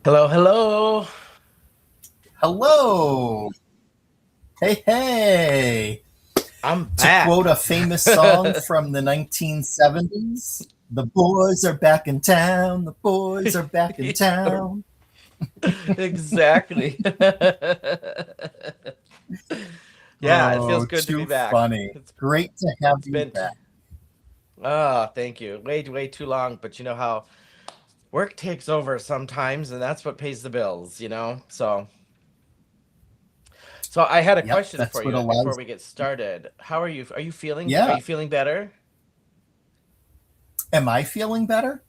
Hello, hello. Hello. Hey, hey. I'm To back. quote a famous song from the 1970s, the boys are back in town. The boys are back in town. Exactly. Yeah, it feels Oh, good to be too back. funny. Great to have It's you been back. thank you. Way too long, but you know how work takes over sometimes and that's what pays the bills, you know? So I had a Yep, question for that's what you before allows. we get started. How are you? Are Yeah. you feeling better? Am I feeling better?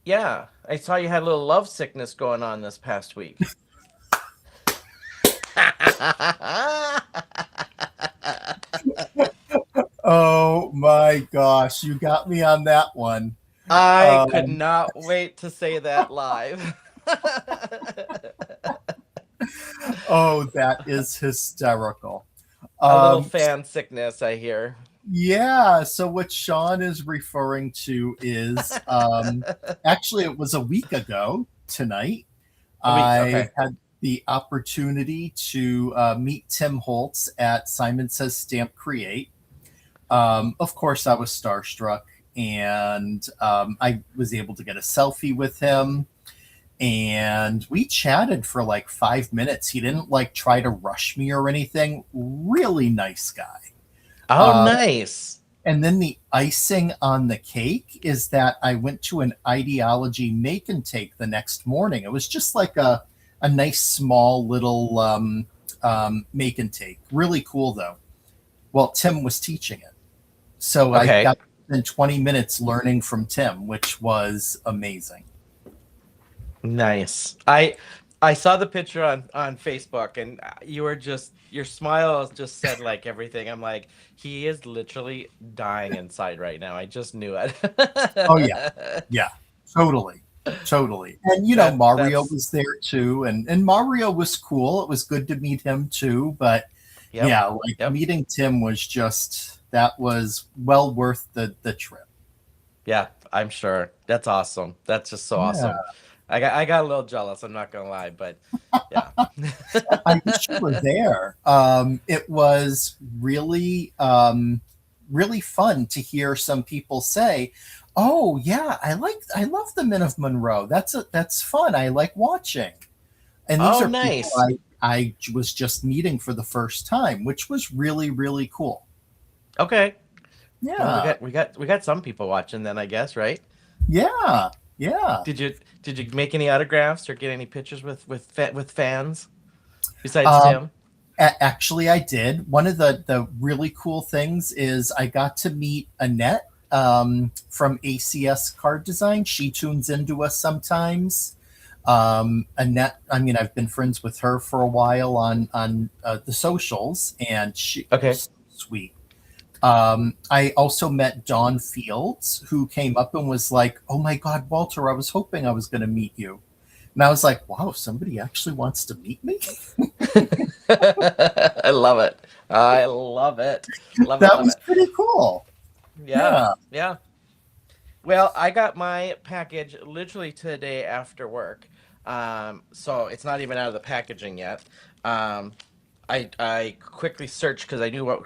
Yeah, I saw you had a little love sickness going on this past week. Oh my gosh, you got me on that one. I could Um, not wait to say that live. oh, that is hysterical. A little Um, fan sickness, I hear. Yeah, so what Shawn is referring to is actually it was a week ago tonight. A week, I okay. had the opportunity to meet Tim Holtz at Simon Says Stamp Create. Of course, I was starstruck and I was able to get a selfie with him. And we chatted for like 5 minutes. He didn't like try to rush me or anything. Really nice guy. Oh, Uh, nice. and then the icing on the cake is that I went to an ideology make and take the next morning. It was just like a nice small little make and take. Really cool though. Well, Tim was teaching it. So I Okay. got in 20 minutes learning from Tim, which was amazing. Nice. I saw the picture on Facebook and you were just your smile just said like everything. I'm like, he is literally dying inside right now. I just knew it. Oh, yeah. Yeah. Totally. Totally. And, Mario That's was there too. And Mario was cool. It was good to meet him too. But yep. yeah, like Yep. meeting Tim was just that was well worth the trip. Yeah, I'm sure. That's awesome. That's just so Yeah, awesome. I got a little jealous, I'm not gonna lie, but yeah. I wish you were there. It was really fun to hear some people say, "Oh yeah, I love the Men of Monroe. That's fun. I like watching." And these Oh, are people nice. I was just meeting for the first time, which was really cool. Okay. Well, we Yeah, got we got we got some people watching then, I guess, right? yeah, yeah. Did you make any autographs or get any pictures with fans besides Um, Tim? Actually, I did. One of the really cool things is I got to meet Annette from ACS Card Design. She tunes into us sometimes. Annette, I mean, I've been friends with her for a while on the socials, and she Okay. was sweet. I also met Dawn Fields, who came up and was like, "Oh my God, Walter, I was hoping I was going to meet you." And I was like, "Wow, somebody actually wants to meet me." I love it. I love it. Love it, That love was it. pretty cool. Yeah. Yeah. Yeah. Well, I got my package literally today after work. So it's not even out of the packaging yet. Um, I quickly searched because I knew what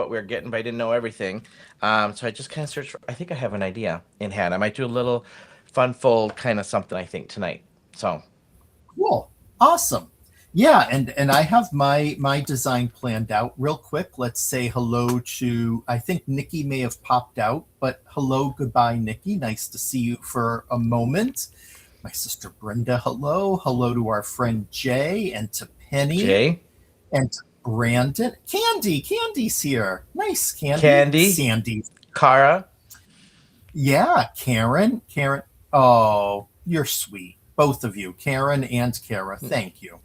we were getting, but I didn't know everything. So I just kind of searched I think I have an idea in hand. I might do a little fun fold kind of something I think tonight. So Cool. Awesome. Yeah, and I have my design planned out real quick. Let's say hello to I think Nikki may have popped out, but hello, goodbye, Nikki. Nice to see you for a moment. My sister Brenda, hello. Hello to our friend Jay and to Penny Jay, and to Brandon. Candy's here. Nice, Candy. Candy, Sandy. Kara, Yeah, Karen. Oh, you're sweet. Both of you, Karen and Kara. Thank you.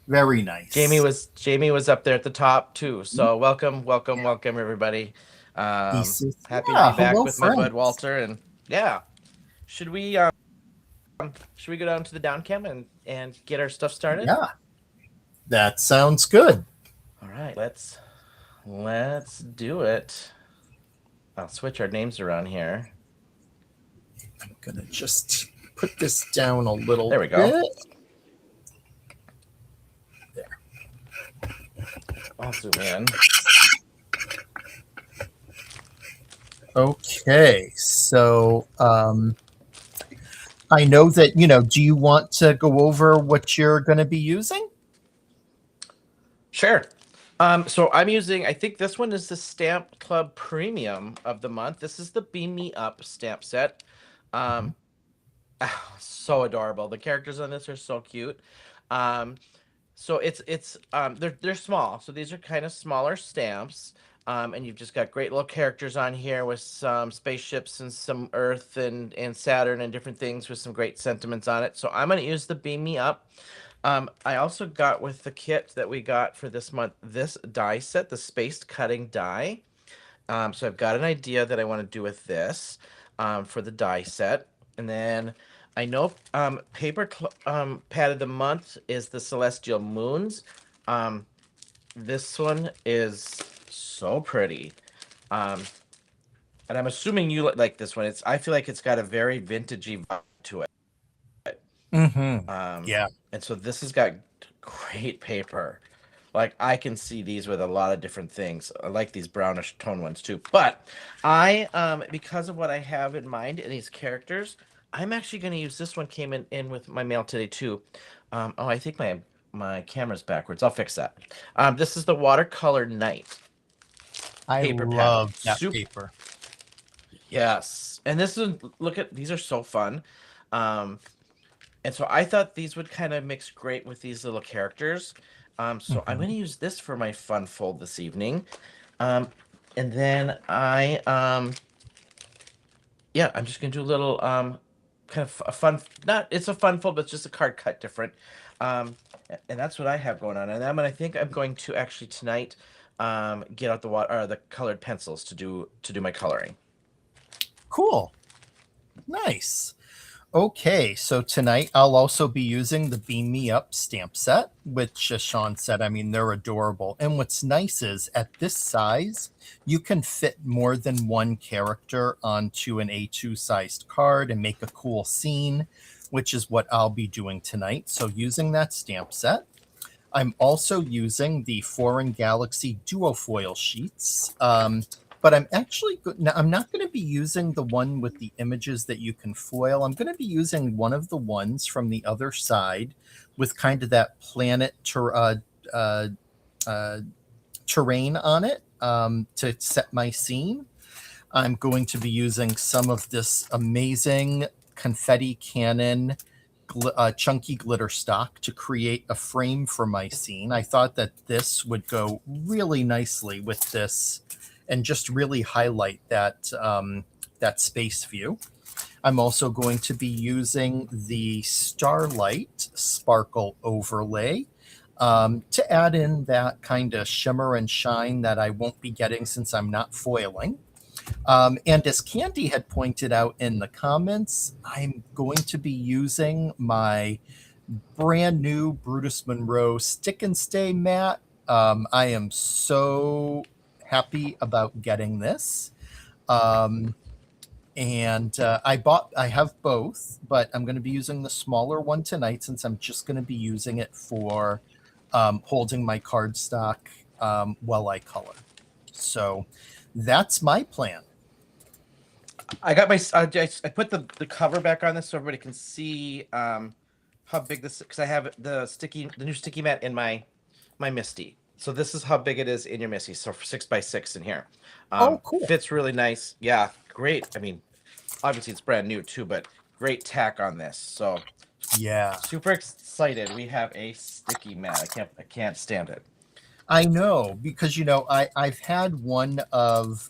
Very nice. Jamie was up there at the top too. So welcome, welcome, welcome everybody. He says, Happy to yeah, be back hello, with my bud friends. Walter and yeah. Should we should we go down to the down cam and get our stuff started? Yeah, that sounds good. All right, let's do it. I'll switch our names around here. I'm going to just put this down a little There we go. bit. I'll zoom in. Okay, so I know that, do you want to go over what you're going to be using? Sure. So I'm using, I think this one is the Stamp Club Premium of the month. This is the Beam Me Up stamp set. Mhm. Um, so adorable. The characters on this are so cute. Um, So it's they're small. So these are kind of smaller stamps. And you've just got great little characters on here with some spaceships and some Earth and Saturn and different things with some great sentiments on it. So I'm gonna use the Beam Me Up. I also got with the kit that we got for this month this die set, the spaced cutting die. So I've got an idea that I want to do with this for the die set. And then I know pad of the month is the Celestial Moons. Um, this one is so pretty. Um, and I'm assuming you like this one. I feel like it's got a very vintagey vibe to it. Mm-hmm. Um, Yeah. and so this has got great paper. Like I can see these with a lot of different things. I like these brownish tone ones too. But because of what I have in mind in these characters, I'm actually going to use this one. Came in with my mail today too. Oh, I think my camera's backwards. I'll fix that. This is the Watercolor Night I paper pattern. love that Soup. paper. Yes. And this is look at these are so fun. Um, And so I thought these would kind of mix great with these little characters. So I'm going to Mhm. use this for my fun fold this evening. Um, and then yeah, I'm just going to do a little kind of a fun, not, it's a fun fold, but it's just a card cut different. And that's what I have going on. And I think I'm going to actually tonight get out the water or the colored pencils to do my coloring. Cool. Nice. Okay, so tonight I'll also be using the Beam Me Up stamp set, which, as Shawn said, I mean, they're adorable. And what's nice is at this size, you can fit more than one character onto an A2 sized card and make a cool scene, which is what I'll be doing tonight. So, using that stamp set. I'm also using the Foreign Galaxy duofoil sheets. But I'm not going to be using the one with the images that you can foil. I'm going to be using one of the ones from the other side with kind of that uh, uh, terrain on it to set my scene. I'm going to be using some of this amazing confetti cannon chunky glitter stock to create a frame for my scene. I thought that this would go really nicely with this and just really highlight that space view. I'm also going to be using the Starlight Sparkle Overlay to add in that kind of shimmer and shine that I won't be getting since I'm not foiling. And as Candy had pointed out in the comments, I'm going to be using my brand new Brutus Monroe Stick and Stay mat. I am so happy about getting this. Um, and I have both, but I'm going to be using the smaller one tonight since I'm just going to be using it for holding my cardstock while I color. So that's my plan. I got my I put the cover back on this so everybody can see how big this because I have the new sticky mat in my Misty. So this is how big it is in your Misty. So for 6x6 in here, Oh, cool. fits really nice. Yeah, great. I mean, obviously it's brand new too, but great tack on this. So Yeah. super excited. We have a sticky mat. I can't stand it. I know because I've had one of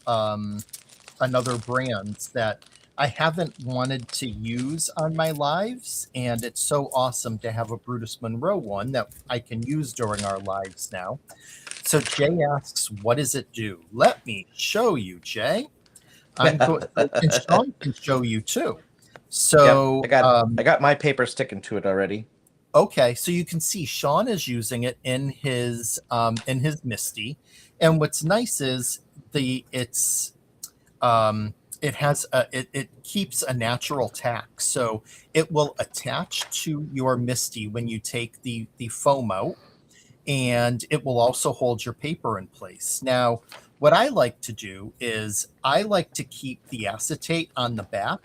another brands that I haven't wanted to use on my lives, and it's so awesome to have a Brutus Monroe one that I can use during our lives now. So Jay asks, "What does it do?" Let me show you, Jay. I'm going, and Shawn can show you too. Yep, So I got my paper sticking to it already. okay, so you can see Shawn is using it in his Misty, and what's nice is the it's it has it keeps a natural tack, so it will attach to your Misty when you take the foam out, and it will also hold your paper in place. Now, what I like to do is I like to keep the acetate on the back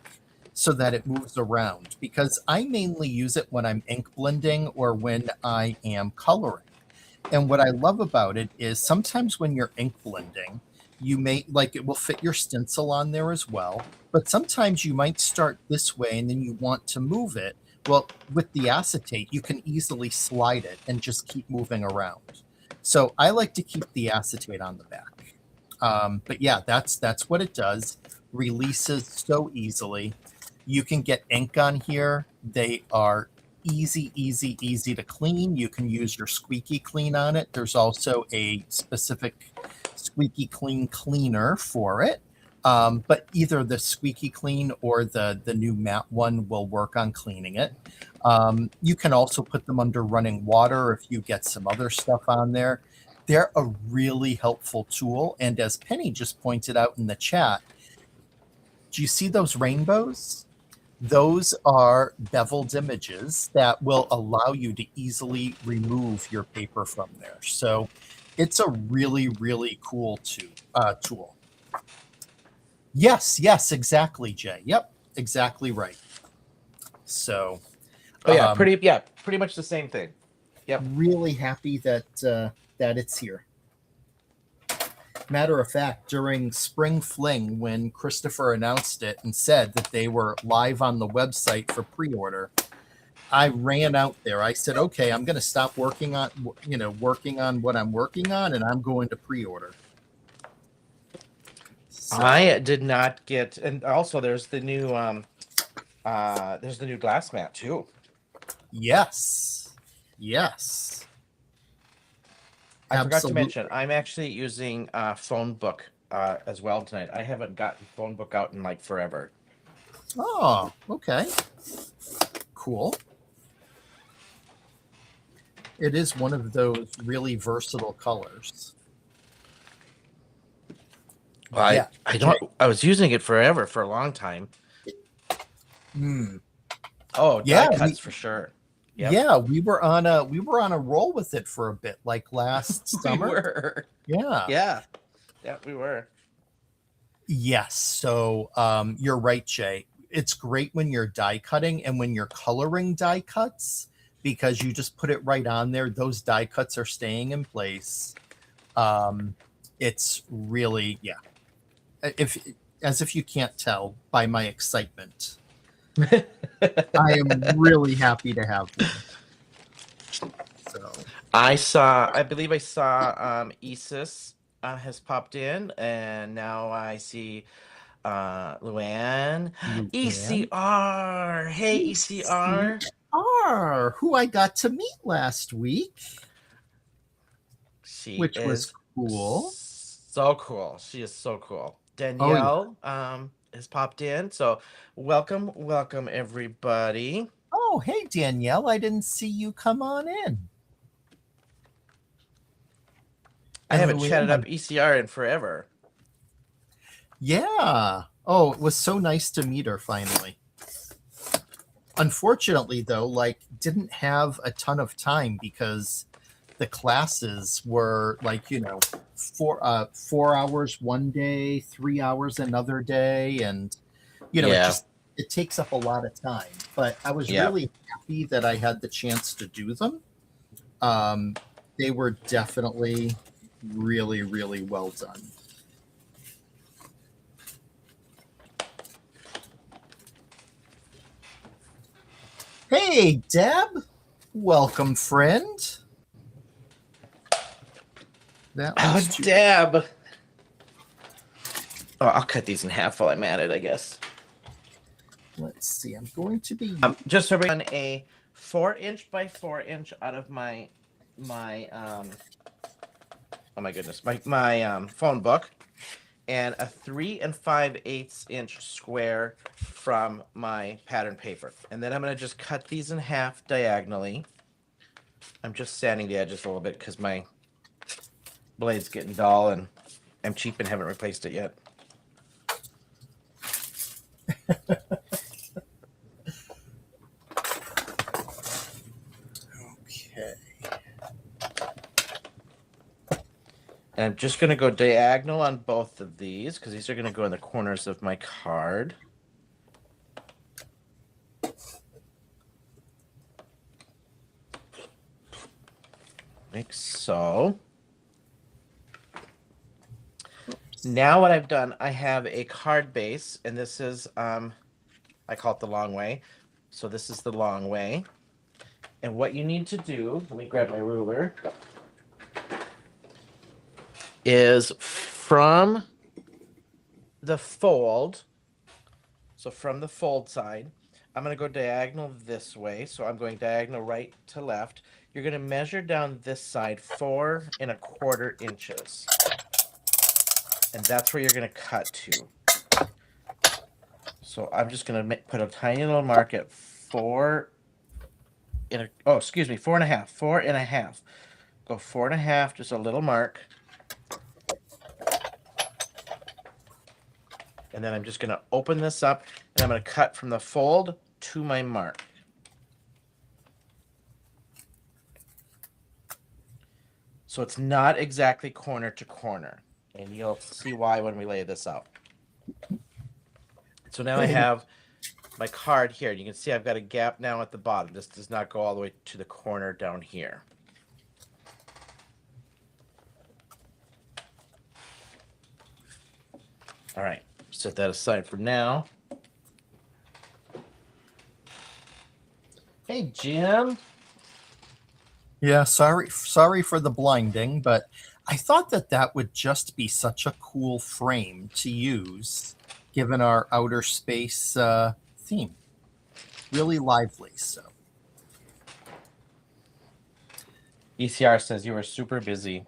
so that it moves around, because I mainly use it when I'm ink blending or when I am coloring. And what I love about it is sometimes when you're ink blending, you may like it will fit your stencil on there as well. But sometimes you might start this way and then you want to move it. Well, with the acetate, you can easily slide it and just keep moving around. So I like to keep the acetate on the back. But yeah, that's what it does. Releases so easily. You can get ink on here. They are easy to clean. You can use your squeaky clean on it. There's also a specific squeaky clean cleaner for it. But either the squeaky clean or the new matte one will work on cleaning it. You can also put them under running water if you get some other stuff on there. They're a really helpful tool. And as Penny just pointed out in the chat, do you see those rainbows? Those are beveled images that will allow you to easily remove your paper from there. So it's a really cool tool. Yes, exactly, Jay. Yep, exactly right. So, Oh yeah, pretty much the same thing. Yep. Really happy that that it's here. Matter of fact, during Spring Fling, when Christopher announced it and said that they were live on the website for pre-order, I ran out there. I said, "Okay, I'm going to stop working on what I'm working on, and I'm going to pre-order." So, I did not get, and also there's the new glass mat too. yes. I forgot to Absolutely. mention, I'm actually using phone book as well tonight. I haven't gotten phone book out in like forever. Oh, okay. Cool. It is one of those really versatile colors. Well, Yeah. I don't. I was using it forever for a long time. Hmm. Oh, Yeah, die cuts for sure. Yep. yeah, we were on a roll with it for a bit, like last We summer. were. Yeah. Yeah, we were. Yes. So you're right, Jay. It's great when you're die cutting and when you're coloring die cuts, because you just put it right on there. Those die cuts are staying in place. It's really, yeah. If As if you can't tell by my excitement, I am really happy to have one. So I believe I saw Isis has popped in, and now I see Luann. Luann, ECR. Hey, ECR. ECR, who I got to meet last week, She which was is cool. so cool. She is so cool. Oh yeah. Danielle has popped in. So welcome everybody. Oh, hey Danielle, I didn't see you come on in. I And haven't chatted Luann, up ECR in forever. yeah. Oh, it was so nice to meet her finally. Unfortunately, though, like didn't have a ton of time because the classes were like 4 hours one day, 3 hours another day, and Yeah. it takes up a lot of time. But I was Yeah. really happy that I had the chance to do them. They were definitely really well done. Hey, Deb. Welcome, friend. That Oh, was too. Deb. Oh, I'll cut these in half while I'm at it, I guess. Let's see. I'm going to be just so on a 4-inch by 4-inch out of my oh my goodness, my phone book, and a 3 5/8 inch square from my pattern paper. And then I'm gonna just cut these in half diagonally. I'm just sanding the edges a little bit because my blade's getting dull and I'm cheap and haven't replaced it yet. Okay. And I'm just going to go diagonal on both of these because these are going to go in the corners of my card. Like so. Now what I've done, I have a card base, and this is, I call it the long way. So this is the long way. And what you need to do, let me grab my ruler, is from the fold, so from the fold side, I'm going to go diagonal this way. So I'm going diagonal right to left. You're going to measure down this side 4¼ inches. And that's where you're going to cut to. So I'm just going to put a tiny little mark at 4.5, 4.5. Go 4.5, just a little mark. And then I'm just going to open this up, and I'm going to cut from the fold to my mark. So it's not exactly corner to corner. And you'll see why when we lay this out. So now I have my card here. You can see I've got a gap now at the bottom. This does not go all the way to the corner down here. All right, set that aside for now. Hey, Jim. Yeah, sorry for the blinding, but I thought that that would just be such a cool frame to use given our outer space theme. Really lively, so. ECR says you were super busy.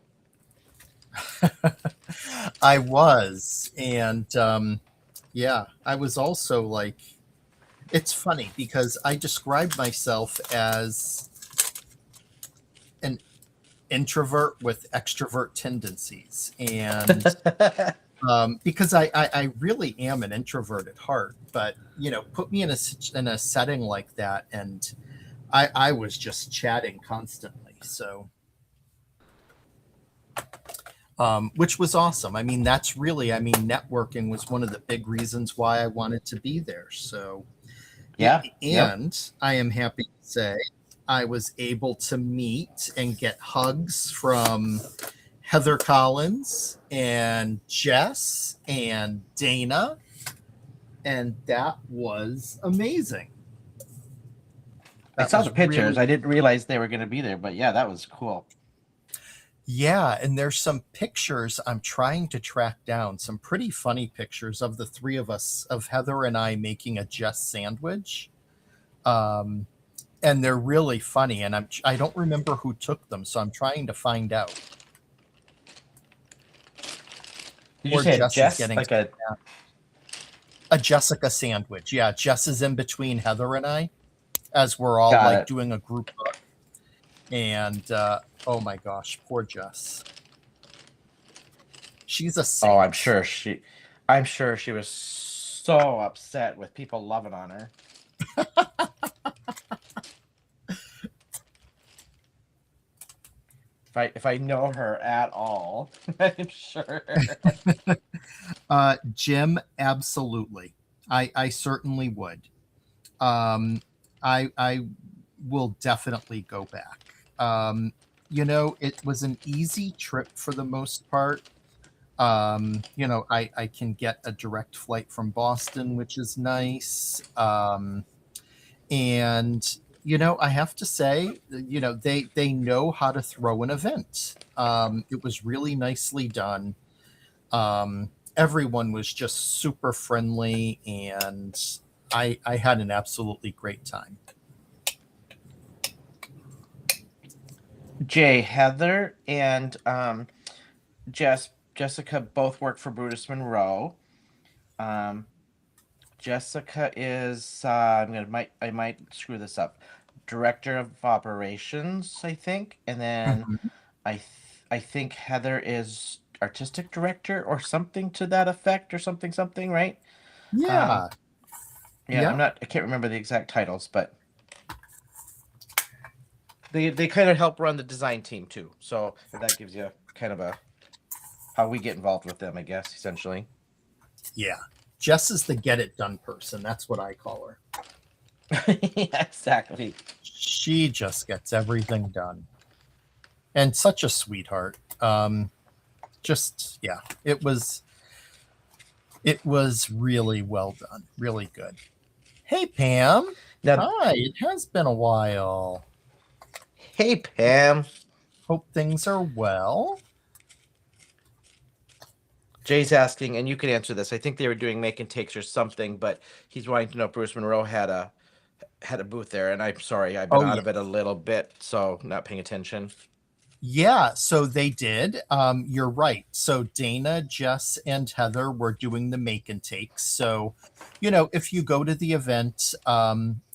I was, and yeah, I was also like, it's funny because I described myself as an introvert with extrovert tendencies, and because I really am an introvert at heart, but put me in a setting like that, and I was just chatting constantly, so. Which was awesome. I mean, networking was one of the big reasons why I wanted to be there. So, Yeah. and I am happy to say I was able to meet and get hugs from Heather Collins and Jess and Dana. And that was amazing. I saw the pictures. I didn't realize they were going to be there, but yeah, that was cool. Yeah, and there's some pictures I'm trying to track down, some pretty funny pictures of the three of us, of Heather and I making a Jess sandwich. And they're really funny, and I don't remember who took them, so I'm trying to find out. Did you say Jess? Like a Jessica sandwich. Yeah, Jess is in between Heather and I, as we're all like doing a group book. And oh my gosh, poor Jess. She's a saint. Oh, I'm sure she was so upset with people loving on her. If I know her at all, I'm sure. Jim, absolutely. I certainly would. I will definitely go back. It was an easy trip for the most part. I can get a direct flight from Boston, which is nice. And I have to say, they know how to throw an event. It was really nicely done. Everyone was just super friendly, and I had an absolutely great time. Jay, Heather, and Jessica both work for Brutus Monroe. Jessica is I might screw this up. Director of operations, I think, and then Mhm. I think Heather is artistic director or something to that effect, or something, right? Um, Yeah. Yeah, Yeah. I can't remember the exact titles, but they kind of help run the design team too. So that gives you kind of a how we get involved with them, I guess, essentially. Yeah. Jess is the get it done person. That's what I call her. Yeah, exactly. She just gets everything done. And such a sweetheart. Just yeah, it was really well done. Really good. Hey Pam. Now, Hi, it has been a while. hey Pam, Hope things are well. Jay's asking, and you can answer this. I think they were doing make and takes or something, but he's wanting to know if Bruce Monroe had a booth there. And I'm sorry, I've been Oh out yeah. of it a little bit, so not paying attention. Yeah, so they did. You're right. So Dana, Jess, and Heather were doing the make and takes. So, if you go to the event,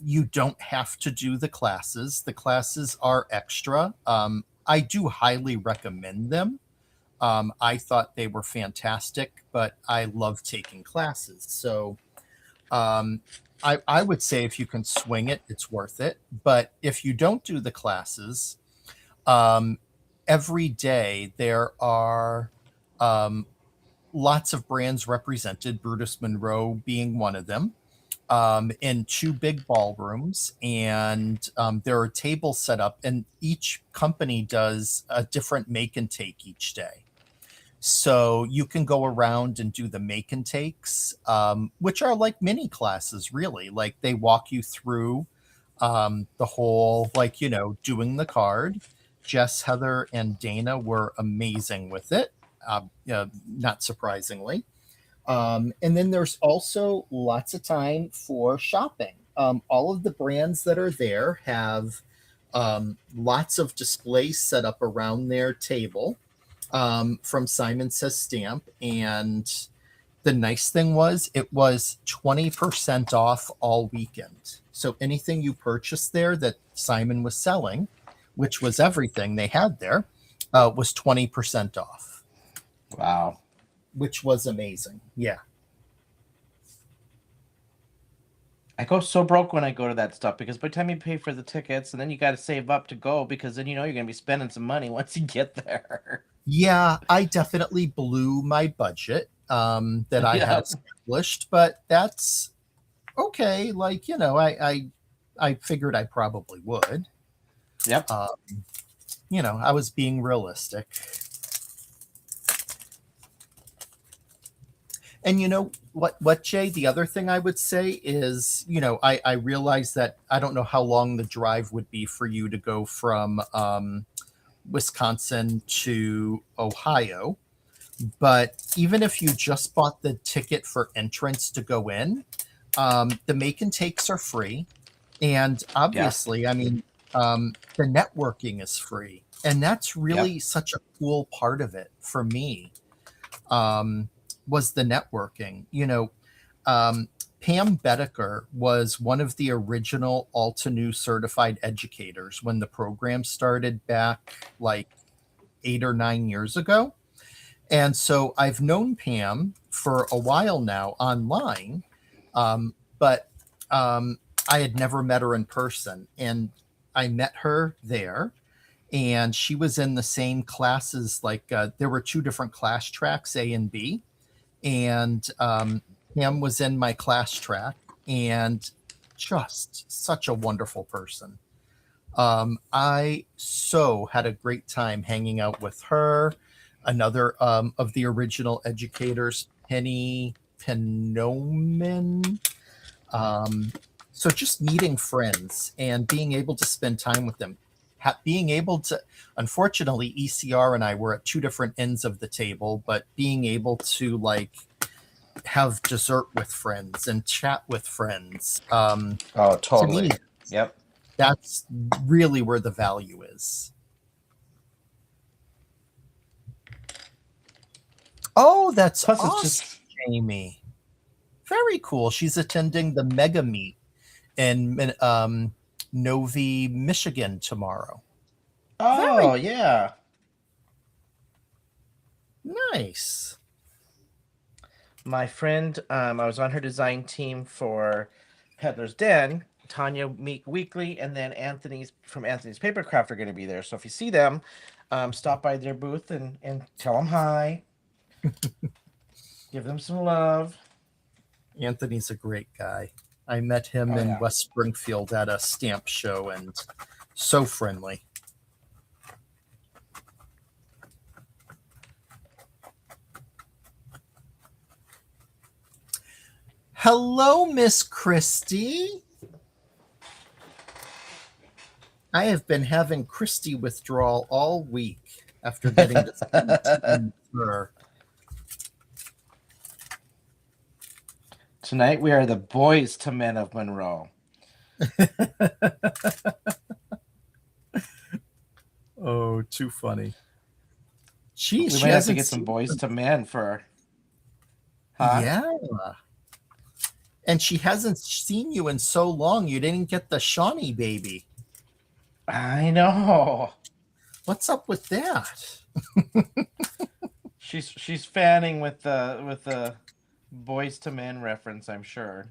you don't have to do the classes. The classes are extra. I do highly recommend them. I thought they were fantastic, but I love taking classes. So, um, I would say if you can swing it, it's worth it. But if you don't do the classes, um, every day there are um, lots of brands represented, Brutus Monroe being one of them, in two big ballrooms. And there are tables set up, and each company does a different make and take each day. So you can go around and do the make and takes, which are like mini classes, really. Like they walk you through the whole, like, doing the card. Jess, Heather, and Dana were amazing with it, not surprisingly. And then there's also lots of time for shopping. All of the brands that are there have lots of displays set up around their table from Simon Says Stamp. And the nice thing was it was 20% off all weekend. So anything you purchased there that Simon was selling, which was everything they had there, was 20% off, Wow. which was amazing. Yeah. I go so broke when I go to that stuff because by the time you pay for the tickets and then you got to save up to go because then you're going to be spending some money once you get there. Yeah, I definitely blew my budget that I had Yeah. established, but that's okay. Like, I figured I probably would. Yep. Uh, I was being realistic. And what, Jay? The other thing I would say is, I realize that I don't know how long the drive would be for you to go from Wisconsin to Ohio. But even if you just bought the ticket for entrance to go in, the make and takes are free. And Yeah. obviously, I mean, the networking is free. And that's Yep. really such a cool part of it for me, um, was the networking. Um, Pam Bedecker was one of the original Altenew certified educators when the program started back like 8 or 9 years ago. And so I've known Pam for a while now online, but I had never met her in person. And I met her there, and she was in the same classes. Like there were two different class tracks, A and B. And Pam was in my class track, and just such a wonderful person. I so had a great time hanging out with her. Another of the original educators, Penny Penoman. Um, so just meeting friends and being able to spend time with them. Being able to, unfortunately, ECR and I were at two different ends of the table, but being able to like have dessert with friends and chat with friends, Oh, to me, totally. Yep. that's really where the value is. Oh, that's Plus, it's awesome, just Jamie. Very cool. She's attending the Mega Meet in Novi, Michigan tomorrow. Very oh yeah. nice. My friend, I was on her design team for Peddler's Den, Tanya Meek Weekly, and then Anthony's from Anthony's Papercraft are going to be there. So if you see them, stop by their booth and tell them hi, give them some love. Anthony's a great guy. I met him Oh in yeah. West Springfield at a stamp show and so friendly. Hello, Miss Christie. I have been having Christie withdrawal all week after getting this routine with her. Tonight we are the boys to Men of Monroe. Oh, too funny. Geez, We she might have to hasn't get some seen boys them. to men for, huh? Yeah. And she hasn't seen you in so long. You didn't get the Shawnee baby. I know. What's up with that? She's fanning with the boys to men reference, I'm sure.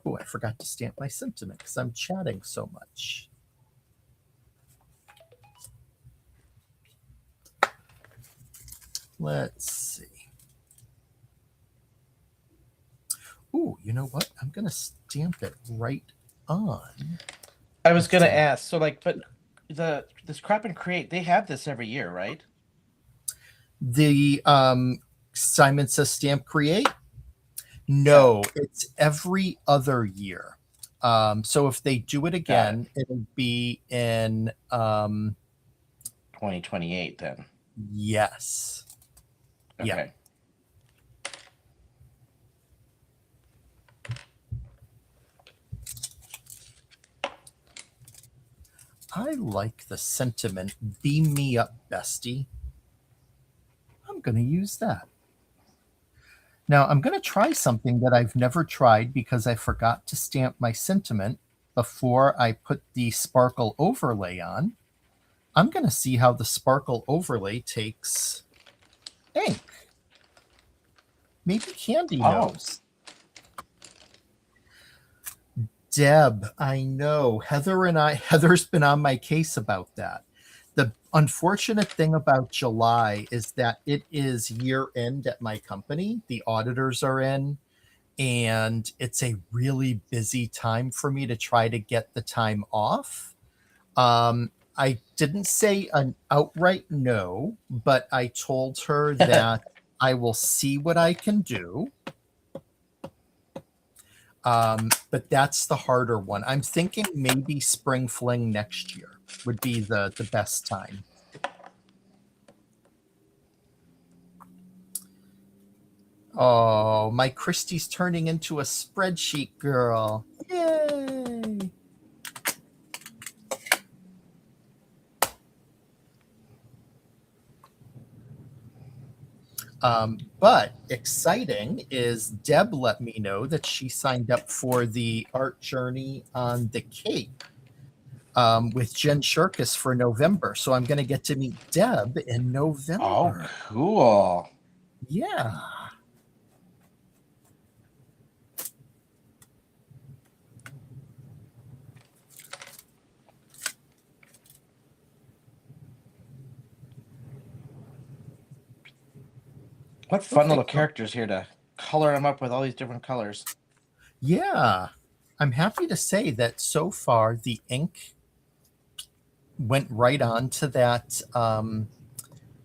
Oh, I forgot to stamp my sentiment because I'm chatting so much. Let's see. Ooh, you know what? I'm going to stamp it right on. I was gonna ask, so like, but this Crop and Create, they have this every year, right? The Simon Says Stamp Create? Yeah, No, it's every other year. So if they do it got it. again, it'll be in 2028 then. yes. Yeah. Okay. I like the sentiment, beam me up, bestie. I'm going to use that. Now, I'm going to try something that I've never tried because I forgot to stamp my sentiment before I put the sparkle overlay on. I'm going to see how the sparkle overlay takes ink. Maybe Candy Oh, knows. Deb, I know. Heather's been on my case about that. The unfortunate thing about July is that it is year end at my company. The auditors are in, and it's a really busy time for me to try to get the time off. I didn't say an outright no, but I told her that I will see what I can do. But that's the harder one. I'm thinking maybe spring fling next year would be the best time. Oh, my Christie's turning into a spreadsheet girl. Yay! But exciting is Deb let me know that she signed up for the art journey on the Cape with Jen Shirkus for November. So I'm going to get to meet Deb in oh, November. cool. Yeah. What fun Okay. little characters here to color them up with all these different colors. Yeah. I'm happy to say that so far the ink went right on to that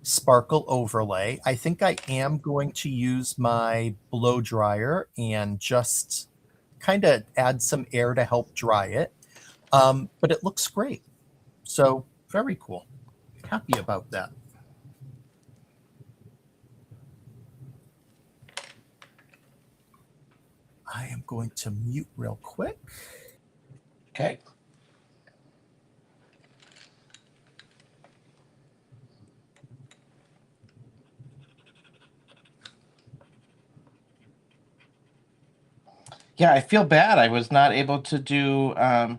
sparkle overlay. I think I am going to use my blow dryer and just kind of add some air to help dry it. But it looks great. So very cool. Happy about that. I am going to mute real quick. Okay. Yeah, I feel bad. I was not able to do the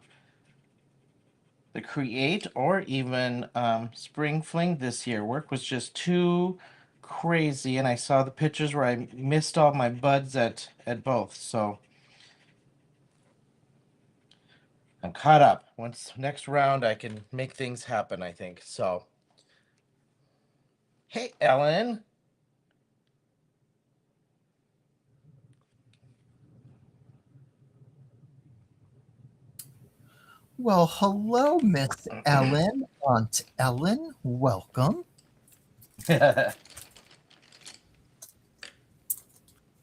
Create or even Spring Fling this year. Work was just too crazy, and I saw the pictures where I missed all my buds at both. So I'm caught up. Once next round, I can make things happen, I think. So, hey, Ellen. Well, hello, Miss Ellen, Aunt Ellen. Welcome.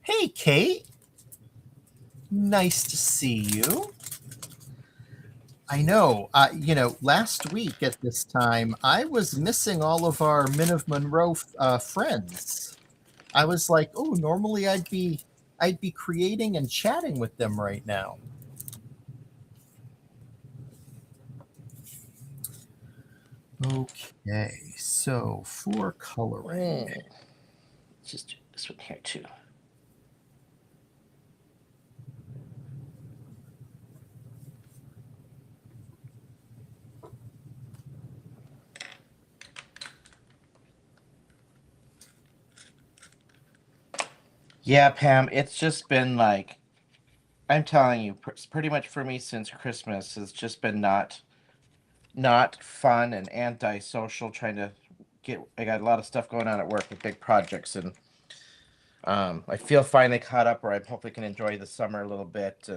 Hey, Kate. Nice to see you. I know. Last week at this time, I was missing all of our Men of Monroe friends. I was like, oh, normally I'd be creating and chatting with them right now. Okay, so for coloring. Just do this one here too. Yeah, Pam, it's just been like I'm telling you, pretty much for me since Christmas has just been not fun and antisocial. Trying to I got a lot of stuff going on at work with big projects, and I feel finally caught up where I hopefully can enjoy the summer a little bit.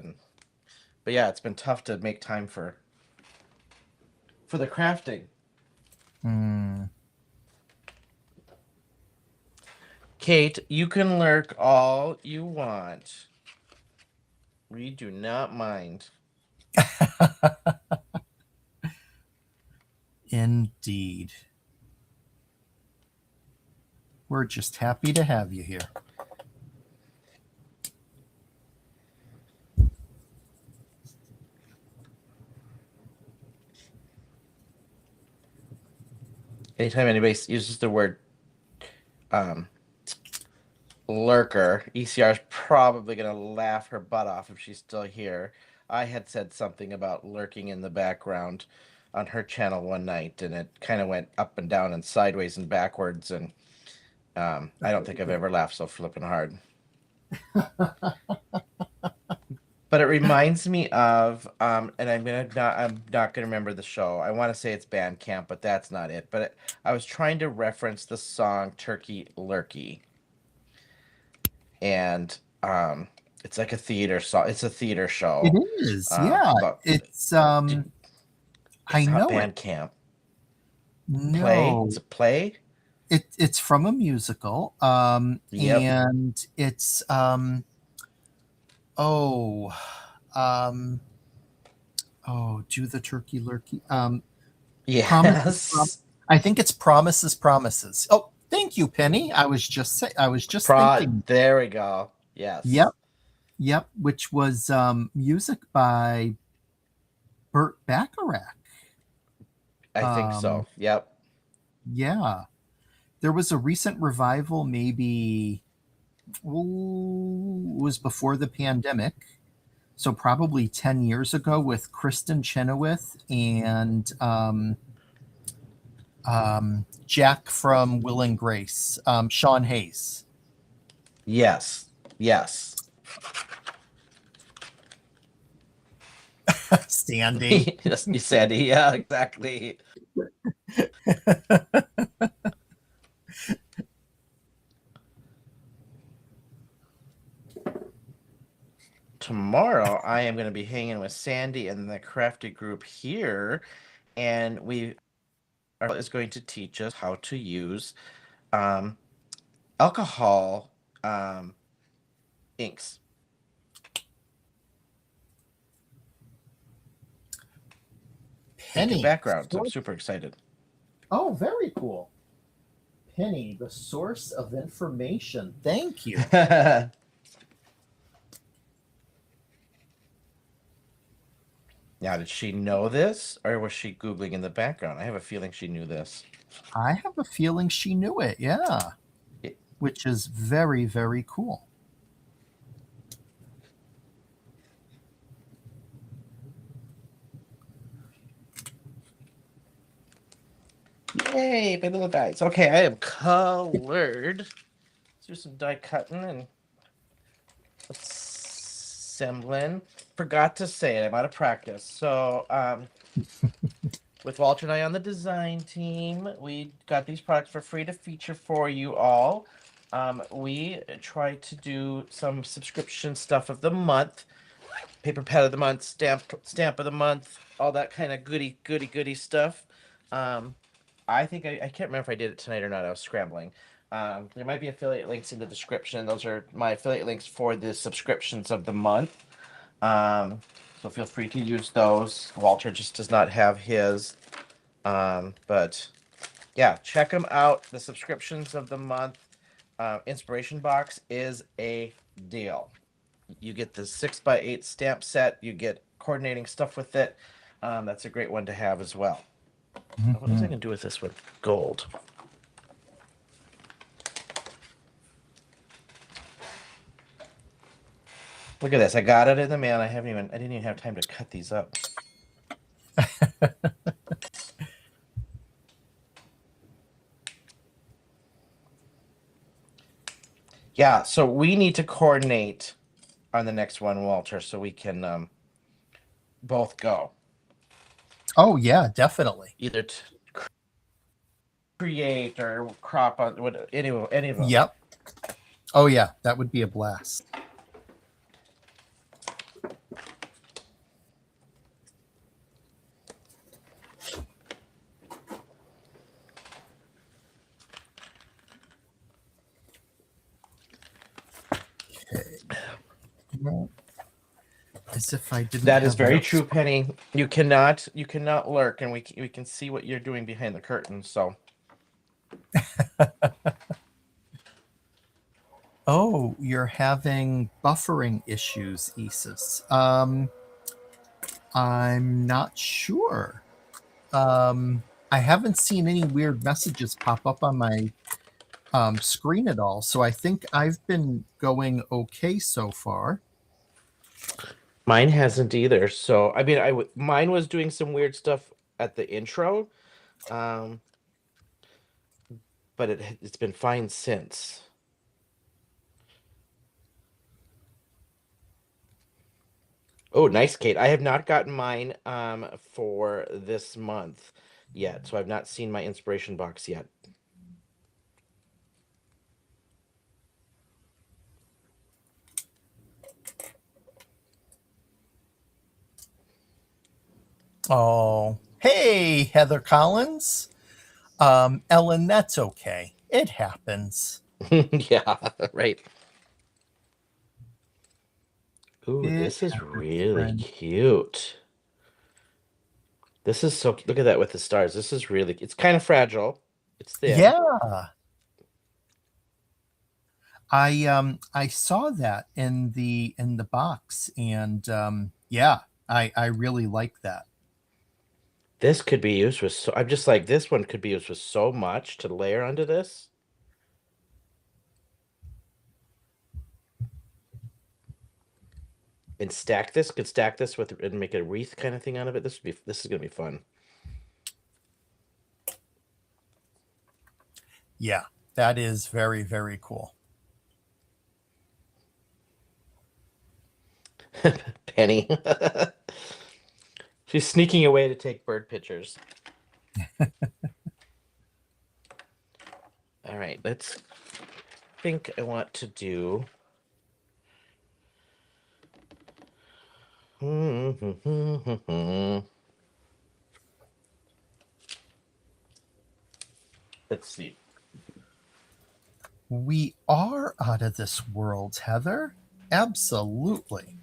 But yeah, it's been tough to make time for the crafting. Hmm. Kate, you can lurk all you want. We do not mind. Indeed. We're just happy to have you here. Anytime anybody uses the word um, lurker, ECR is probably going to laugh her butt off if she's still here. I had said something about lurking in the background on her channel one night, and it kind of went up and down and sideways and backwards, and I don't think I've ever laughed so flippin' hard. But it reminds me of, and I'm not gonna remember the show. I want to say it's Bandcamp, but that's not it. I was trying to reference the song "Turkey Lurkey," and it's like a theater song. It's a theater It show. is, yeah. But It's I it's not know it. Bandcamp. Play? No, It's a play. it's from a musical. Yep. And it's oh um do the turkey lurkey. Promises, Yes. I think it's promises, promises. Oh, thank you, Penny. I was just thinking. There we go. Yep, Yes. yep, which was music by Burt Bacharach. I think Um, so. Yep. yeah, there was a recent revival, maybe was before the pandemic, so probably 10 years ago, with Kristen Chenoweth and Jack from Will and Grace, Sean Hayes. Yes. Yes. Sandy. Yes, you said, yeah, exactly. Tomorrow, I am going to be hanging with Sandy and the crafty group here, and we are is going to teach us how to use um, alcohol inks into Penny. backgrounds. I'm super excited. Oh, very cool. Penny, the source of information. Thank you. Now, did she know this, or was she Googling in the background? I have a feeling she knew this. I have a feeling she knew it. Yeah. Y- Which is very, very cool. Yay, my little dice. Okay, I am colored. Let's do some die cutting and let's assembling. Forgot to say it. I'm out of practice. So, with Walter and I on the design team, we got these products for free to feature for you all. We try to do some subscription stuff of the month, paper pad of the month, stamp of the month, all that kind of goody stuff. Um, I think I can't remember if I did it tonight or not. I was scrambling. There might be affiliate links in the description. Those are my affiliate links for the subscriptions of the month. So feel free to use those. Walter just does not have his. But yeah, check them out. The subscriptions of the month. Inspiration box is a deal. You get the 6x8 stamp set. You get coordinating stuff with it. That's a great one to have as well. What was I going to do with this one? Gold. Look at this. I got it in the mail. I didn't even have time to cut these up. Yeah, so we need to coordinate on the next one, Walter, so we can both go. Oh yeah, definitely. Either create or crop on any of them. Yep. Oh yeah, that would be a blast. Well, as if I didn't. That is very true, Penny. You cannot lurk, and we can see what you're doing behind the curtain. So. Oh, you're having buffering issues, Isis. I'm not sure. I haven't seen any weird messages pop up on my screen at all, so I think I've been going okay so far. Mine hasn't either. So I mean, mine was doing some weird stuff at the intro, but it's been fine since. Oh, nice, Kate. I have not gotten mine for this month yet, so I've not seen my inspiration box yet. Oh, hey, Heather Collins. Ellen, that's okay. It happens. Yeah, right. Ooh, It this is happens, really friend. cute. This is so, look at that with the stars. This is really, it's kind of fragile. It's thin. Yeah. I saw that in the box, and yeah, I really like that. This could be used with so, I'm just like, this one could be used with so much to layer onto this. And could stack this with and make a wreath kind of thing out of it. This is gonna be fun. Yeah, that is very, very cool. Penny. She's sneaking away to take bird pictures. All right, let's think I want to do. Let's see. We are out of this world, Heather. Absolutely.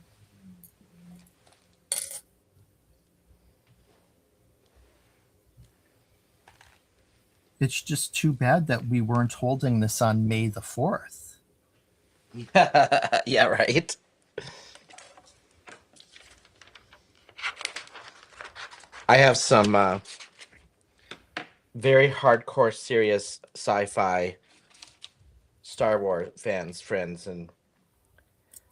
It's just too bad that we weren't holding this on May the 4th. Yeah, right. I have some very hardcore, serious sci-fi Star Wars friends, and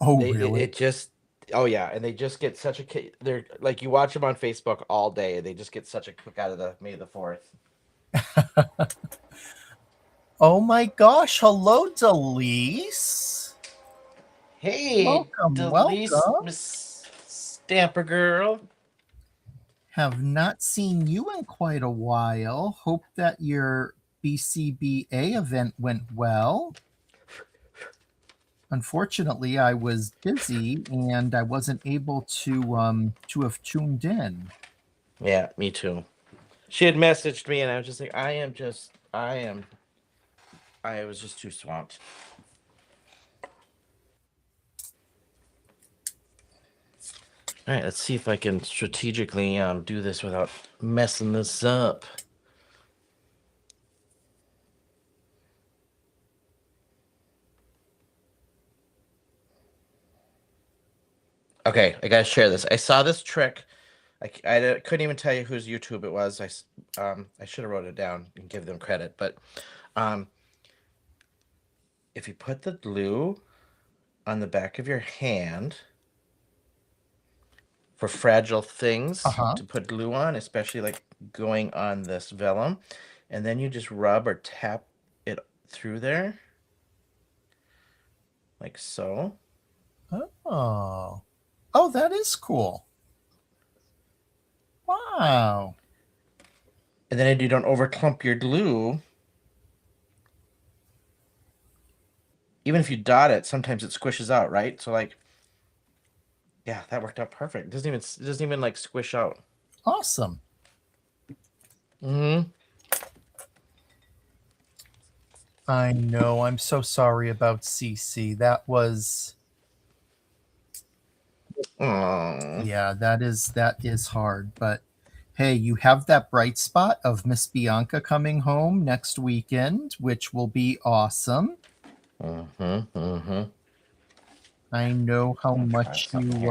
Oh, they really? it just oh yeah, and they just get such a they're like you watch them on Facebook all day. They just get such a kick out of the May the 4th. Oh my gosh. Hello, Delise. Hey, Welcome, Delise, welcome. Miss Stamper Girl. Have not seen you in quite a while. Hope that your BCBA event went well. Unfortunately, I was busy and I wasn't able to have tuned in. Yeah, me too. She had messaged me, and I was just like, I was just too swamped. All right, let's see if I can strategically do this without messing this up. Okay, I gotta share this. I saw this trick. I couldn't even tell you whose YouTube it was. I should have wrote it down and give them credit, but um, if you put the glue on the back of your hand for fragile things Uh-huh. to put glue on, especially like going on this vellum, and then you just rub or tap it through there, like so. Oh. Oh, that is cool. Wow. And then you don't overclump your glue. Even if you dot it, sometimes it squishes out, right? So like, yeah, that worked out perfect. It doesn't even like squish out. Awesome. Mm-hmm. I know. I'm so sorry about CC. That was Oh. Yeah, that is hard, but hey, you have that bright spot of Miss Bianca coming home next weekend, which will be awesome. Mm-hmm. Mm-hmm. I know how I'm gonna try much something you here.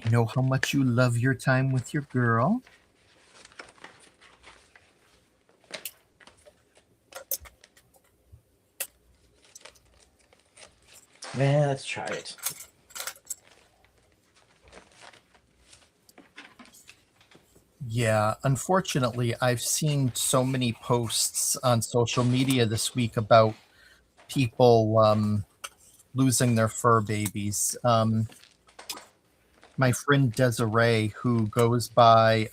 I know how much you love your time with your girl. Man, let's try it. Yeah, unfortunately, I've seen so many posts on social media this week about people losing their fur babies. My friend Desiree, who goes by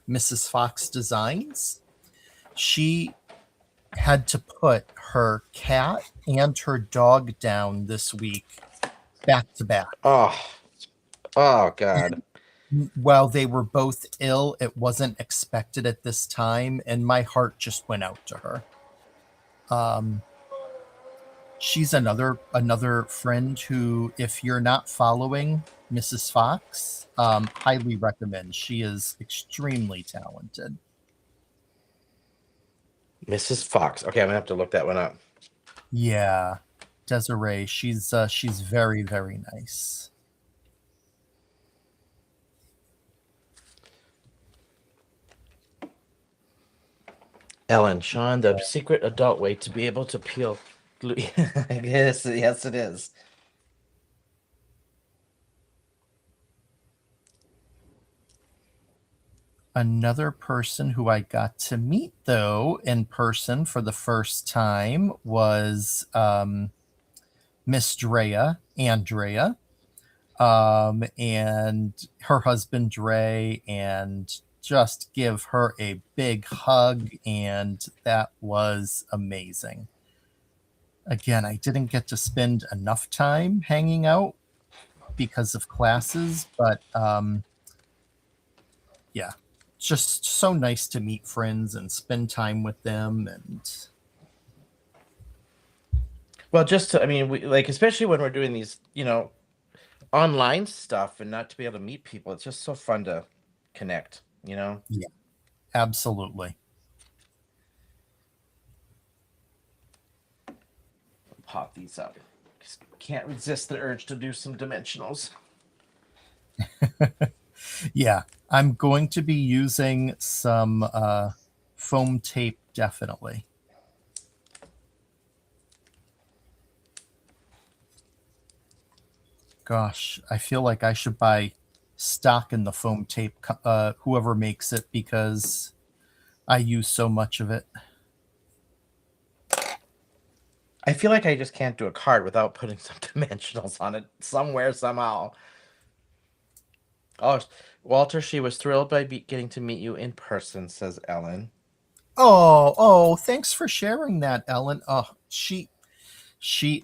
Mrs. Fox Designs, she had to put her cat and her dog down this week back to back. Oh, oh God. While they were both ill, it wasn't expected at this time, and my heart just went out to her. Um, she's another friend who, if you're not following Mrs. Fox, highly recommend. She is extremely talented. Mrs. Fox. Okay, I'm gonna have to look that one up. Yeah, Desiree, she's very very nice. Ellen, Shawn, the secret adult way to be able to peel glue. Yes, yes, it is. Another person who I got to meet though in person for the first time was Miss Andrea, and her husband Dre, and just give her a big hug, and that was amazing. Again, I didn't get to spend enough time hanging out because of classes, but yeah, it's just so nice to meet friends and spend time with them. And Well, I mean, we like, especially when we're doing these, online stuff and not to be able to meet people. It's just so fun to connect. yeah, absolutely. Pop these up. Just can't resist the urge to do some dimensionals. Yeah, I'm going to be using some foam tape definitely. Gosh, I feel like I should buy stock in the foam tape, whoever makes it, because I use so much of it. I feel like I just can't do a card without putting some dimensionals on it somewhere, somehow. Oh, Walter, she was thrilled by getting to meet you in person, says Ellen. Oh, thanks for sharing that, Ellen. Oh, she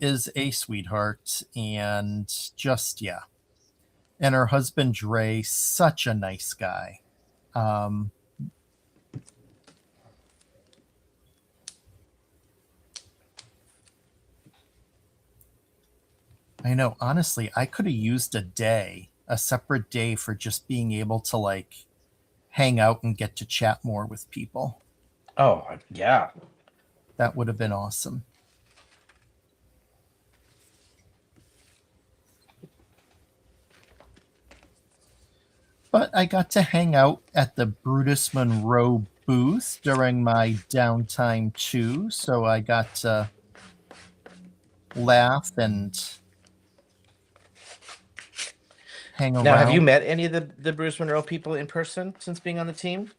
is a sweetheart and just yeah. And her husband Dre, such a nice guy. Um, I know, honestly, I could have used a separate day for just being able to like hang out and get to chat more with people. Oh, yeah. That would have been awesome. But I got to hang out at the Brutus Monroe booth during my downtime too, so I got to laugh and hang Now, have you around. met any of the Bruce Monroe people in person since being on the team?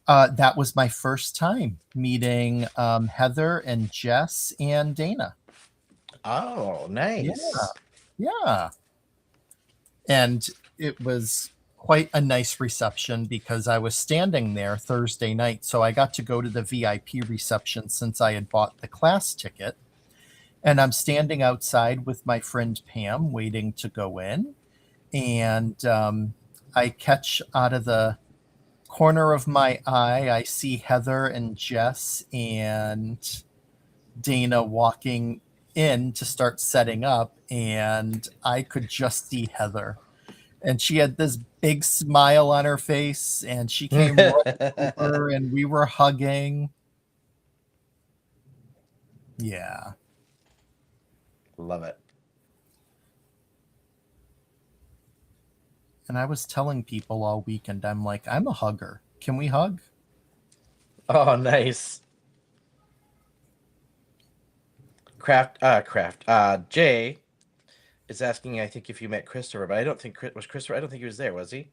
That was my first time meeting Heather and Jess and Dana. Oh, Yeah, nice. yeah. And it was quite a nice reception because I was standing there Thursday night. So I got to go to the VIP reception since I had bought the class ticket. And I'm standing outside with my friend Pam waiting to go in. And I catch out of the corner of my eye, I see Heather and Jess and Dana walking in to start setting up. And I could just see Heather. And she had this big smile on her face. And she came right over and we were hugging. Yeah. Love it. And I was telling people all weekend, I'm like, I'm a hugger. Can we hug? Oh, nice. Jay is asking, I think, if you met Christopher, but I don't think was Christopher. I don't think he was there, was he?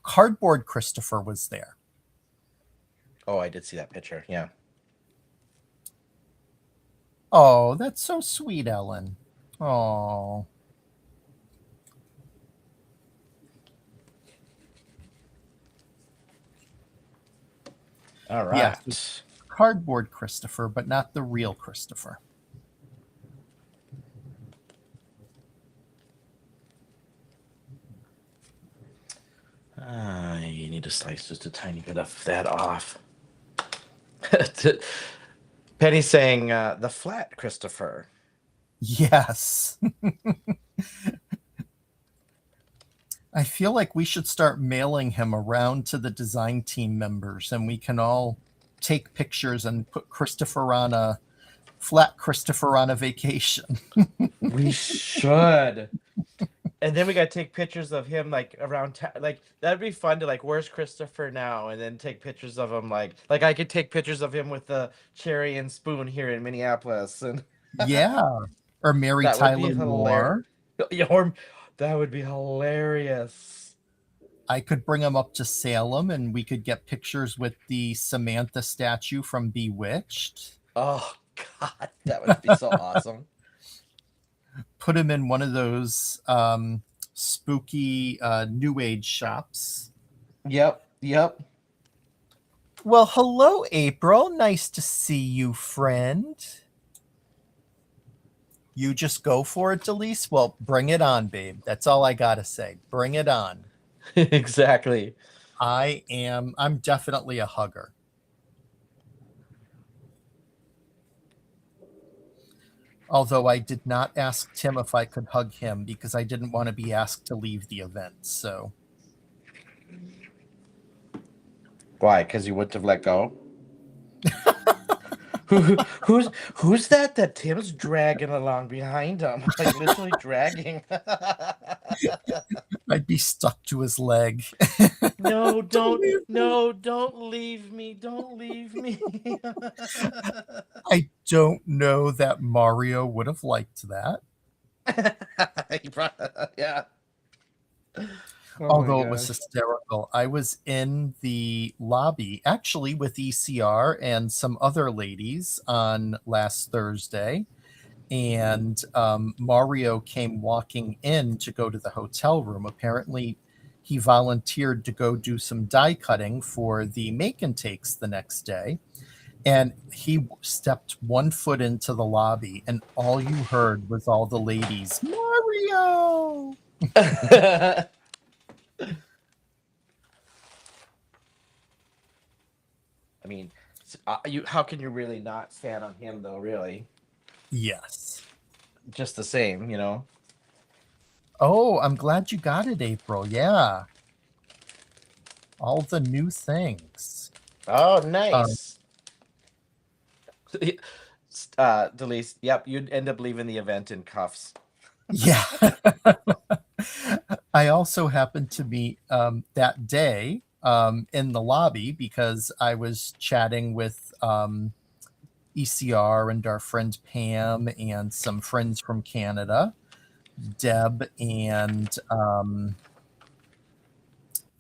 Cardboard Christopher was there. Oh, I did see that picture. Yeah. Oh, that's so sweet, Ellen. Oh, All yes, right. Cardboard Christopher, but not the real Christopher. You need to slice just a tiny bit of that off. Penny saying the flat Christopher. Yes. I feel like we should start mailing him around to the design team members and we can all take pictures and put Christopher on a flat Christopher on a vacation. We should. And then we gotta take pictures of him like around town. Like that'd be fun to like, where's Christopher now? And then take pictures of him like I could take pictures of him with the cherry and spoon here in Minneapolis, and Yeah. Or Mary that would be Tyler hilarious. Moore. Or that would be hilarious. I could bring him up to Salem and we could get pictures with the Samantha statue from Bewitched. Oh God, that would be so awesome. Put him in one of those spooky new age shops. Yep, yep. Well, hello, April. Nice to see you, friend. You just go for it, Delise? Well, bring it on, babe. That's all I got to say. Bring it on. Exactly. I'm definitely a hugger. Although I did not ask Tim if I could hug him because I didn't want to be asked to leave the event. So, Why? Because you wouldn't have let go. Who's that Tim's dragging along behind him? Like literally dragging. I'd be stuck to his leg. No, Don't leave me. don't leave me. Don't leave me. I don't know that Mario would have liked that. Yeah. Oh my Although it was gosh. hysterical. I was in the lobby actually with ECR and some other ladies on last Thursday. and Mario came walking in to go to the hotel room. Apparently, he volunteered to go do some die cutting for the make and takes the next day. And he stepped 1 foot into the lobby, and all you heard was all the ladies, Mario! I mean, you how can you really not stand on him though? Really, Yes. just the same, you know. Oh, I'm glad you got it, April. Yeah. All the new things. Oh, Um, nice. Delise. Yep, you'd end up leaving the event in cuffs. yeah. I also happened to meet that day in the lobby because I was chatting with ECR and our friend Pam and some friends from Canada, Deb and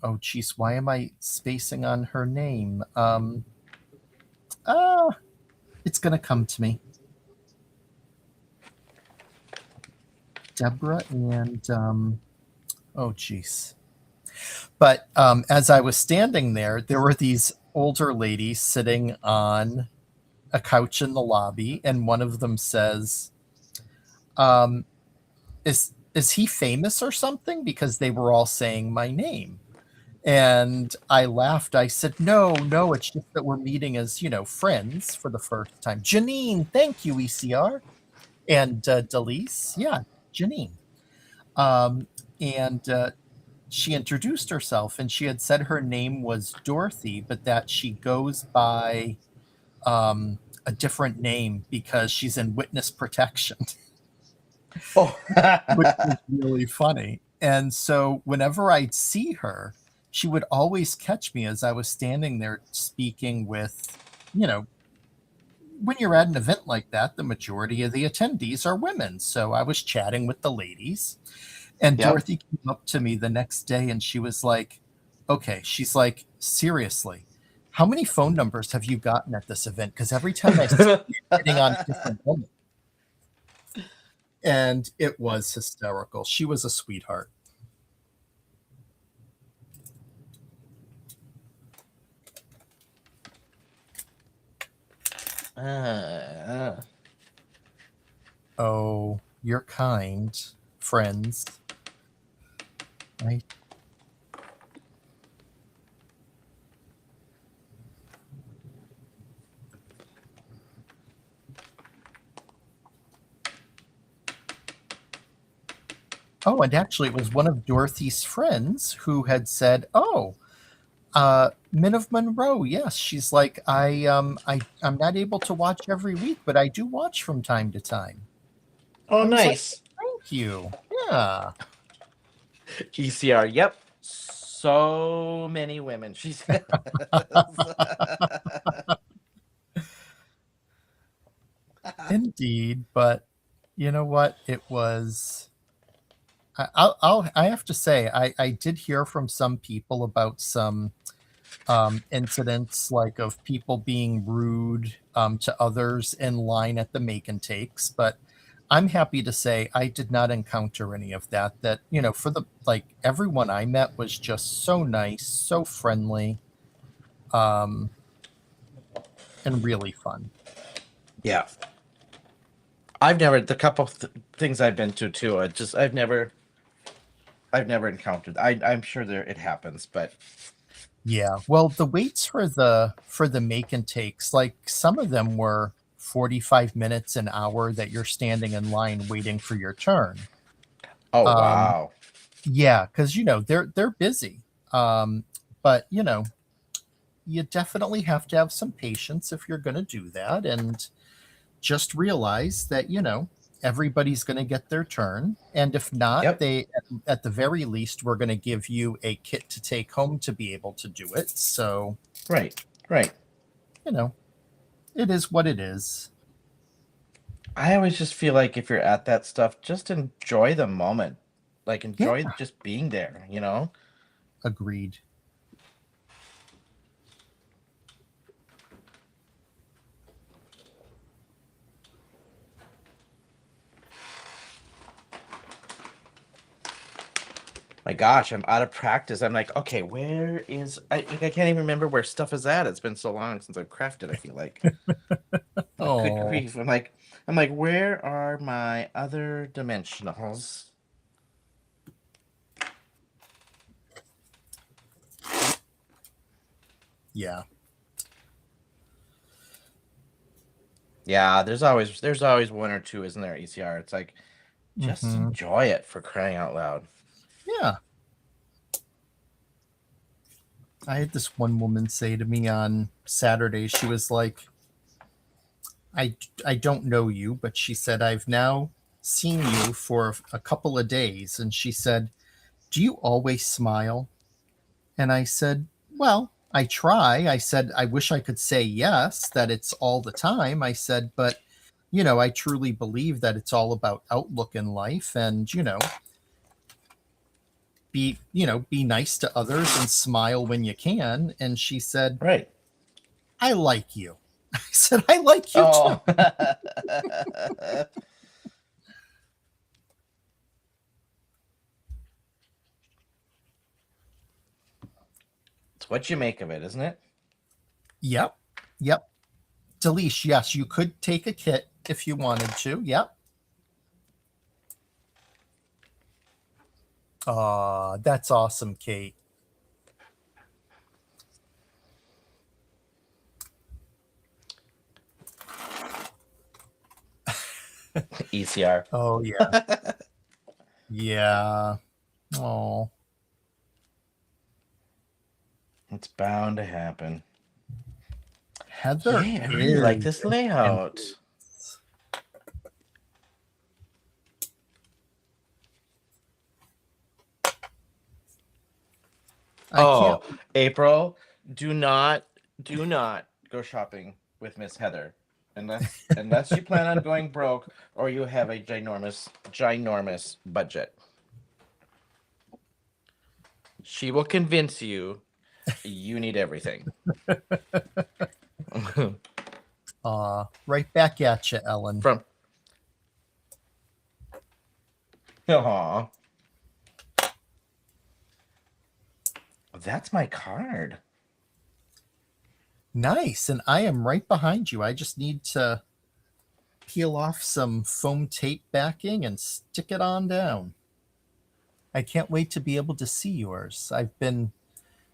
oh geez, why am I spacing on her name? Uh, it's gonna come to me. Deborah and oh geez. But as I was standing there were these older ladies sitting on a couch in the lobby, and one of them says, um, "Is he famous or something?" Because they were all saying my name, and I laughed. I said, "No, no, it's just that we're meeting as friends for the first time." Janine, thank you, ECR, and Delise, yeah, Janine. Um, and she introduced herself, and she had said her name was Dorothy, but that she goes by a different name because she's in witness protection, Oh. which was really funny. And so whenever I'd see her, she would always catch me as I was standing there speaking with, you know, when you're at an event like that, the majority of the attendees are women. So I was chatting with the ladies, and Yep. Dorothy came up to me the next day and she was like, okay, she's like, seriously, how many phone numbers have you gotten at this event? Because every time I see you, you're hitting on a different woman. And it was hysterical. She was a sweetheart. uh, Oh, you're kind, friends. I Oh, and actually, it was one of Dorothy's friends who had said, "Oh, Men of Monroe." Yes, she's like, I'm not able to watch every week, but I do watch from time to time. oh, I was like, nice. "Thank you." Yeah, ECR. Yep. So many women. She says. indeed. But you know what? It was. I have to say, I did hear from some people about some incidents like of people being rude to others in line at the make and takes, but I'm happy to say I did not encounter any of that. That, for the like everyone I met was just so nice, so friendly, um, and really fun. Yeah. I've never the couple things I've been to too. I've never encountered. I'm sure there it happens, but Yeah. Well, the waits for the make and takes, like some of them were 45 minutes, an hour that you're standing in line waiting for your turn. oh Um, wow. Yeah, because they're busy. Um, but you definitely have to have some patience if you're going to do that, and just realize that everybody's going to get their turn, and if not, Yep. they at the very least we're going to give you a kit to take home to be able to do it. So Right. Right. you know it is what it is. I always just feel like if you're at that stuff, just enjoy the moment. Like Yeah, enjoy just being there, you know? agreed. My gosh, I'm out of practice. I'm like, okay, where is I can't even remember where stuff is at. It's been so long since I've crafted, I feel like good Oh, grief. I'm like, where are my other dimensionals? yeah. Yeah, there's always one or two, isn't there, ECR? It's like just Hmm. enjoy it for crying out loud. Yeah. I had this one woman say to me on Saturday, she was like, I, I don't know you, but she said, I've now seen you for a couple of days. And she said, do you always smile? And I said, well, I try. I said, I wish I could say yes, that it's all the time. I said, but, I truly believe that it's all about outlook in life and, be nice to others and smile when you can. And she said, Right. I like you. I said, I like you too. Oh. It's what you make of it, isn't it? Yep. Yep. Delish, yes, you could take a kit if you wanted to. Yep. That's awesome, Kate. ECR. Oh yeah. Yeah. Oh, It's bound to happen. Heather Yay, I really like is this an layout. entrance. I can't. Oh, April, do not do not go shopping with Miss Heather unless you plan on going broke or you have a ginormous budget. She will convince you you need everything. Right back at you, Ellen. From Aw, that's my card. Nice. And I am right behind you. I just need to peel off some foam tape backing and stick it on down. I can't wait to be able to see yours. I've been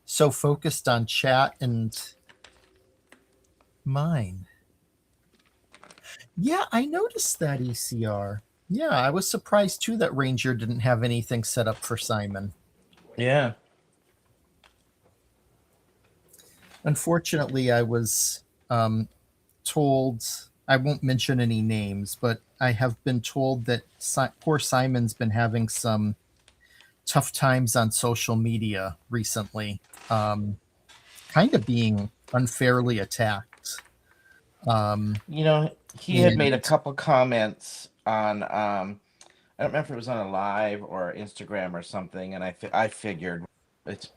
so focused on chat and mine. Yeah, I noticed that ECR. Yeah, I was surprised too that Ranger didn't have anything set up for Simon. Yeah. Unfortunately, I was told, I won't mention any names, but I have been told that poor Simon's been having some tough times on social media recently, um, kind of being unfairly attacked. Um, You know, he had made a and couple comments on I don't remember if it was on a live or Instagram or something, and I figured it's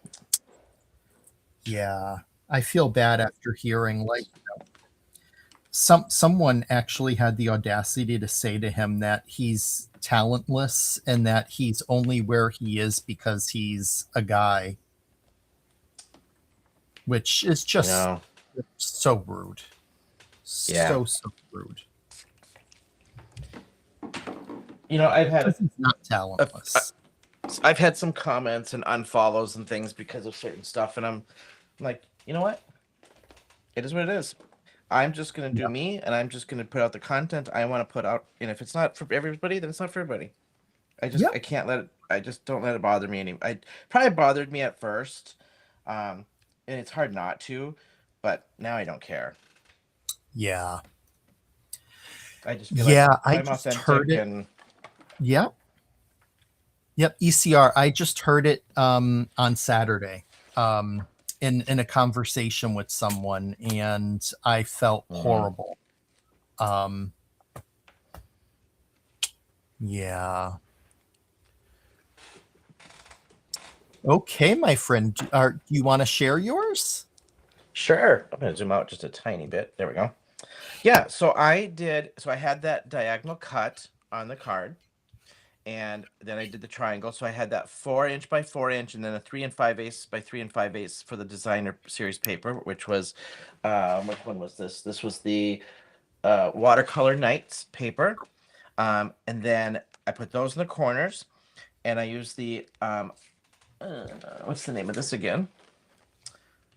yeah, I feel bad after hearing like someone actually had the audacity to say to him that he's talentless and that he's only where he is because he's a guy, which is you just know, so rude. yeah. So rude. I've had Because he's not a, talentless. I've had some comments and unfollows and things because of certain stuff, and I'm like, you know what? It is what it is. I'm just gonna do Yeah. me, and I'm just gonna put out the content I want to put out. And if it's not for everybody, then it's not for everybody. I Yep. can't let it. I just don't let it bother me anymore. I probably bothered me at first, um, and it's hard not to, but now I don't care. Yeah. I just feel like Yeah. I I'm just heard authentic, it. and Yep. Yep. ECR. I just heard it on Saturday in a conversation with someone, and I felt mhm. horrible. Um, yeah. Okay, my friend. Do you want to share yours? Sure. I'm gonna zoom out just a tiny bit. There we go. Yeah. So I did. So I had that diagonal cut on the card, and then I did the triangle. So I had that 4 inch by 4 inch, and then a 3 and 5/8 by 3 and 5/8 for the designer series paper, which was, which one was this? This was the watercolor nights paper. And then I put those in the corners, and I used the what's the name of this again?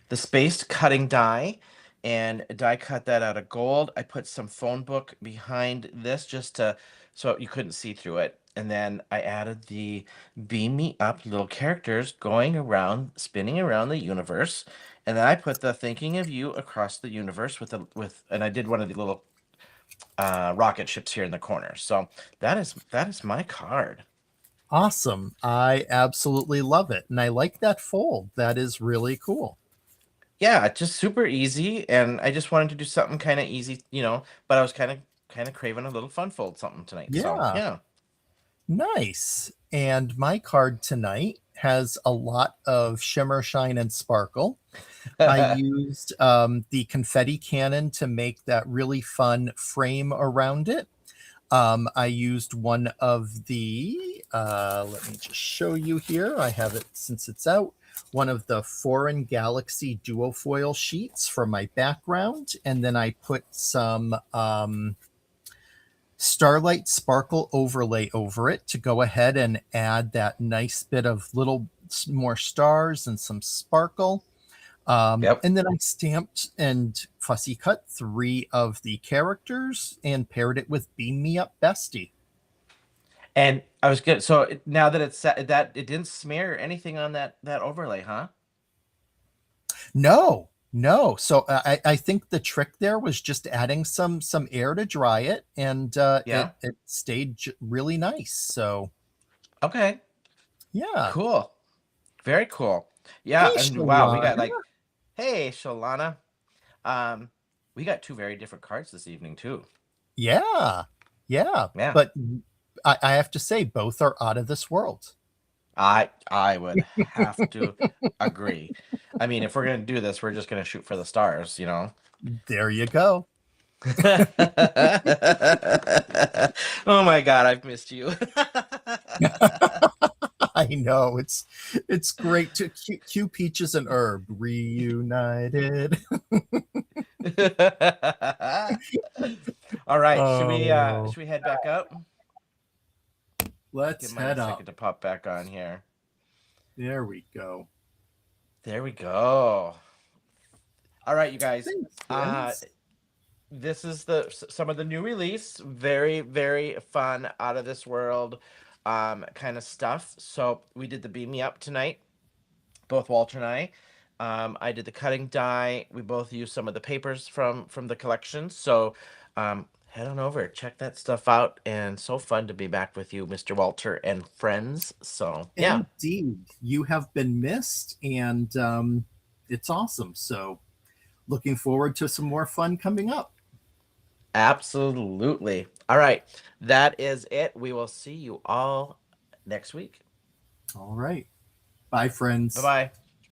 The spaced cutting die, and die cut that out of gold. I put some phone book behind this just to so you couldn't see through it. And then I added the beam me up little characters going around, spinning around the universe. And then I put the thinking of you across the universe and I did one of the little rocket ships here in the corner. So that is my card. Awesome. I absolutely love it. And I like that fold. That is really cool. Yeah, just super easy, and I just wanted to do something kind of easy, but I was kind of craving a little fun fold something tonight. So Yeah. yeah. Nice. And my card tonight has a lot of shimmer, shine, and sparkle. I used the confetti cannon to make that really fun frame around it. I used one of let me just show you here. I have it since it's out. One of the Foreign Galaxy duofoil sheets for my background. And then I put some Starlight Sparkle overlay over it to go ahead and add that nice bit of little more stars and some sparkle. Yep. And then I stamped and fussy cut 3 of the characters and paired it with Beam Me Up Bestie. And I was good. So now that it's set, that it didn't smear anything on that overlay, huh? No, no. So I think the trick there was just adding some air to dry it, and Yeah. it stayed really nice. So Okay. yeah. Cool. Very cool. Yeah, Hey, and wow, we got Shalana. like, hey, Shalana. Um, we got two very different cards this evening too. Yeah, yeah. Yeah. But I have to say, both are out of this world. I would have to agree. I mean, if we're gonna do this, we're just gonna shoot for the stars, you know? There you go. Oh my God, I've missed you. I know it's great to cue Peaches and Herb reunited. All right, Oh, should we head back up? Give let's mine a head up. second to pop back on here. There we go. There we go. All right, you guys. Thanks, Uh friends. this is some of the new release. Very, very fun, out of this world kind of stuff. So we did the Beam Me Up tonight, both Walter and I. I did the cutting die. We both used some of the papers from the collection. So head on over, check that stuff out. And so fun to be back with you, Mr. Walter and friends. So yeah, Indeed, you have been missed, and it's awesome. So, looking forward to some more fun coming up. absolutely. All right, that is it. We will see you all next week. All right. Bye, Bye friends. bye.